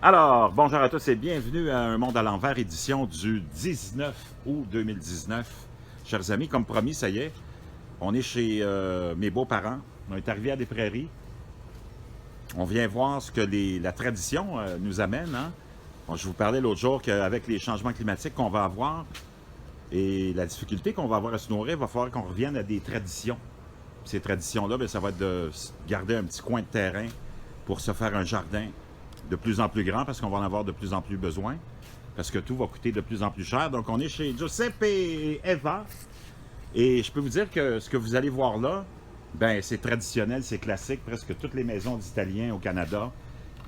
Alors, bonjour à tous et bienvenue à Un Monde à l'envers, édition du 19 août 2019. Chers amis, comme promis, ça y est, on est chez mes beaux-parents. On est arrivé à des prairies. On vient voir ce que la tradition nous amène. Hein? Bon, je vous parlais l'autre jour qu'avec les changements climatiques qu'on va avoir et la difficulté qu'on va avoir à se nourrir, il va falloir qu'on revienne à des traditions. Ces traditions-là, bien, ça va être de garder un petit coin de terrain pour se faire un jardin de plus en plus grand parce qu'on va en avoir de plus en plus besoin, parce que tout va coûter de plus en plus cher. Donc, on est chez Giuseppe et Eva. Et je peux vous dire que ce que vous allez voir là, ben c'est traditionnel, c'est classique. Presque toutes les maisons d'Italiens au Canada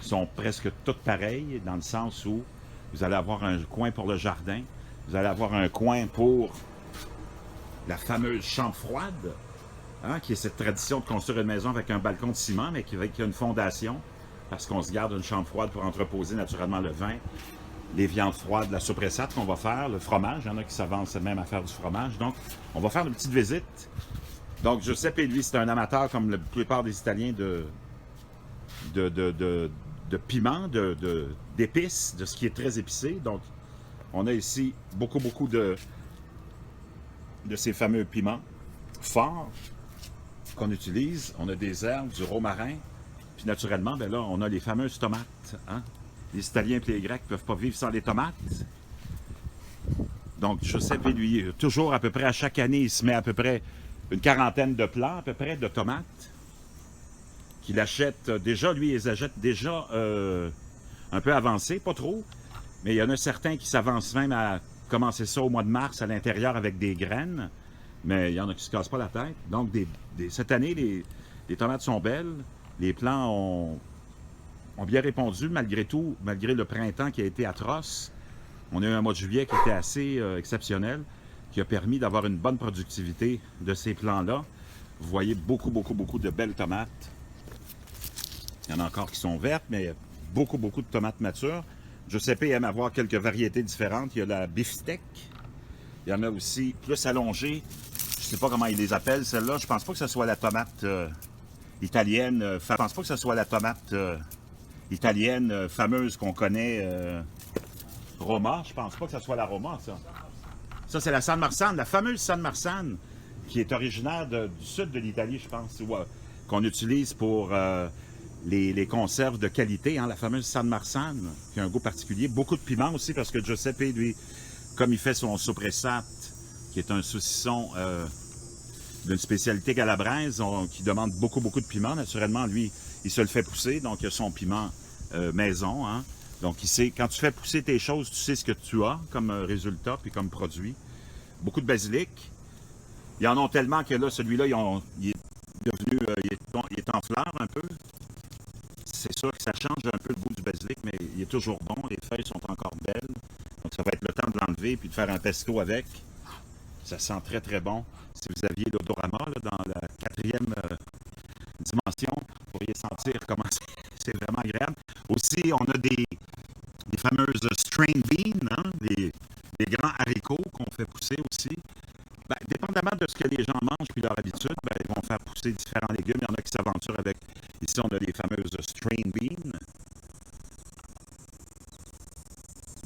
sont presque toutes pareilles, dans le sens où vous allez avoir un coin pour le jardin, vous allez avoir un coin pour la fameuse chambre froide, hein, qui est cette tradition de construire une maison avec un balcon de ciment, mais qui a une fondation, parce qu'on se garde une chambre froide pour entreposer naturellement le vin, les viandes froides, la soupressate qu'on va faire, le fromage. Il y en a qui s'avancent même à faire du fromage. Donc, on va faire une petite visite. Donc, Giuseppe, lui, c'est un amateur, comme la plupart des Italiens, de piment, d'épices, de ce qui est très épicé. Donc, on a ici beaucoup de ces fameux piments forts qu'on utilise. On a des herbes, du romarin. Puis naturellement, ben là, on a les fameuses tomates. Hein? Les Italiens et les Grecs ne peuvent pas vivre sans les tomates. Donc, Giuseppe, lui, toujours à peu près à chaque année, il se met à peu près une quarantaine de plants, à peu près, de tomates, qu'il achète déjà. Lui, il les achète déjà un peu avancés, pas trop. Mais il y en a certains qui s'avancent même à commencer ça au mois de mars à l'intérieur avec des graines. Mais il y en a qui ne se cassent pas la tête. Donc, cette année, les tomates sont belles. Les plants ont bien répondu, malgré tout, malgré le printemps qui a été atroce. On a eu un mois de juillet qui était assez exceptionnel, qui a permis d'avoir une bonne productivité de ces plants-là. Vous voyez beaucoup de belles tomates. Il y en a encore qui sont vertes, mais beaucoup de tomates matures. Giuseppe aime avoir quelques variétés différentes. Il y a la beefsteak. Il y en a aussi plus allongée. Je ne sais pas comment ils les appellent, celle-là. Je pense pas que ce soit la tomate italienne. Je pense pas que ce soit la tomate italienne fameuse qu'on connaît. Roma. Je pense pas que ce soit la Roma, ça. Ça, c'est la San Marzano, la fameuse San Marzano, qui est originaire du sud de l'Italie, je pense, qu'on utilise pour les conserves de qualité, hein, la fameuse San Marzano, qui a un goût particulier. Beaucoup de piment aussi, parce que Giuseppe, lui, comme il fait son soupressate, qui est un saucisson d'une spécialité calabraise, qui demande beaucoup de piment. Naturellement, lui, il se le fait pousser, donc il a son piment maison. Hein. Donc, il sait, quand tu fais pousser tes choses, tu sais ce que tu as comme résultat puis comme produit. Beaucoup de basilic. Ils en ont tellement que là, celui-là, il est devenu, il est en fleur un peu. C'est sûr que ça change un peu le goût du basilic, mais il est toujours bon. Les feuilles sont encore belles. Donc, ça va être le temps de l'enlever puis de faire un pesto avec. Ça sent très bon. Si vous aviez l'odorama dans la quatrième dimension, vous pourriez sentir comment c'est vraiment agréable. Aussi, on a des fameuses strain beans, hein, des grands haricots qu'on fait pousser aussi. Ben, dépendamment de ce que les gens mangent et leur habitude, ben, ils vont faire pousser différents légumes. Il y en a qui s'aventurent avec. Ici, on a les fameuses strain beans.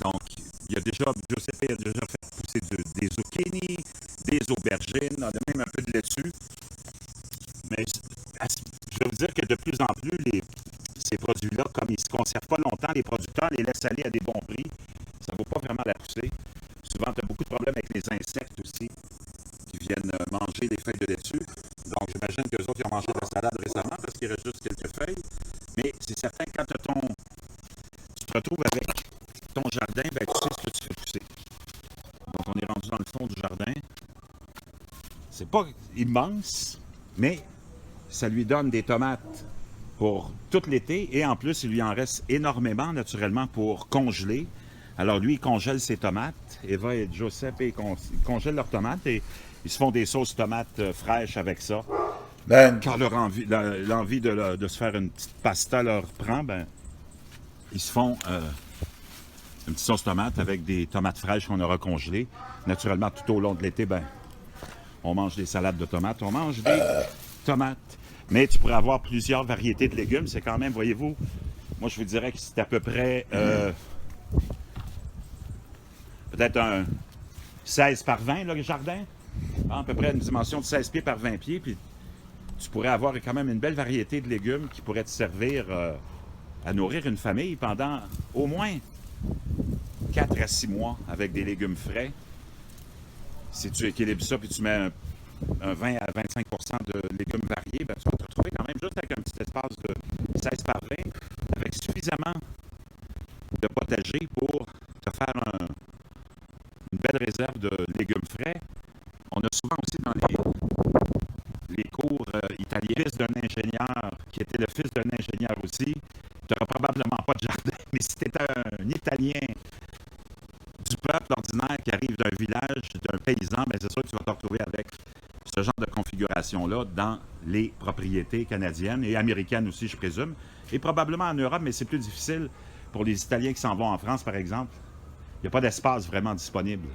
Donc, Giuseppe a déjà fait pousser des zucchini, des aubergines, on a même un peu de laitue. Mais je vais vous dire que de plus en plus, ces produits-là, comme ils ne se conservent pas longtemps, les producteurs les laissent aller à des bons prix. Ça ne vaut pas vraiment la pousser. Souvent, tu as beaucoup de problèmes avec les insectes aussi, qui viennent manger les feuilles de laitue. Donc, j'imagine qu'eux autres, ils ont mangé de la salade récemment parce qu'il reste juste quelques feuilles. Mais c'est certain, quand tu te retrouves avec ton jardin, ben, tu sais ce que tu fais pousser. Donc, on est rendu dans le fond du jardin. C'est pas immense, mais ça lui donne des tomates pour tout l'été et en plus, il lui en reste énormément naturellement pour congeler. Alors lui, il congèle ses tomates. Eva et Giuseppe, ils congèlent leurs tomates et ils se font des sauces tomates fraîches avec ça. Ben, quand l'envie de se faire une petite pasta leur prend, ben, ils se font une petite sauce tomate avec des tomates fraîches qu'on aura congelées. Naturellement, tout au long de l'été, ben, on mange des salades de tomates, on mange des tomates. Mais tu pourrais avoir plusieurs variétés de légumes. C'est quand même, voyez-vous, Moi, je vous dirais que c'est à peu près peut-être un 16 par 20, là, le jardin. À peu près une dimension de 16 pieds par 20 pieds. Puis tu pourrais avoir quand même une belle variété de légumes qui pourraient te servir à nourrir une famille pendant au moins 4 à 6 mois avec des légumes frais. Si tu équilibres ça puis tu mets un 20 à 25 de légumes variés, ben, tu vas te retrouver quand même juste avec un petit espace de 16 par 20 avec suffisamment de potager pour te faire une belle réserve de légumes frais. On a souvent aussi dans les cours italiens, le fils d'un ingénieur qui était le fils d'un ingénieur aussi. Tu n'auras probablement pas de jardin, mais si tu étais un Italien du peuple ordinaire qui arrive d'un village, d'un paysan, bien c'est sûr que tu vas te retrouver avec ce genre de configuration-là dans les propriétés canadiennes et américaines aussi, je présume. Et probablement en Europe, mais c'est plus difficile pour les Italiens qui s'en vont en France, par exemple. Il n'y a pas d'espace vraiment disponible.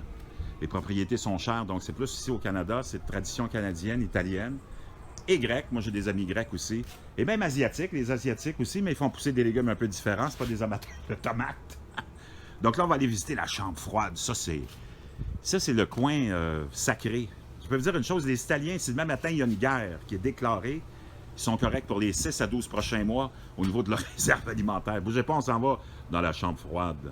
Les propriétés sont chères, donc c'est plus ici au Canada, c'est de tradition canadienne, italienne et grecque. Moi, j'ai des amis grecs aussi. Et même asiatiques, les Asiatiques aussi, mais ils font pousser des légumes un peu différents. C'est pas des amateurs de tomates. Donc là, on va aller visiter la chambre froide. Ça, c'est le coin sacré. Je peux vous dire une chose, les Italiens, si demain matin, il y a une guerre qui est déclarée, ils sont corrects pour les 6 à 12 prochains mois au niveau de leur réserve alimentaire. Bougez pas, on s'en va dans la chambre froide.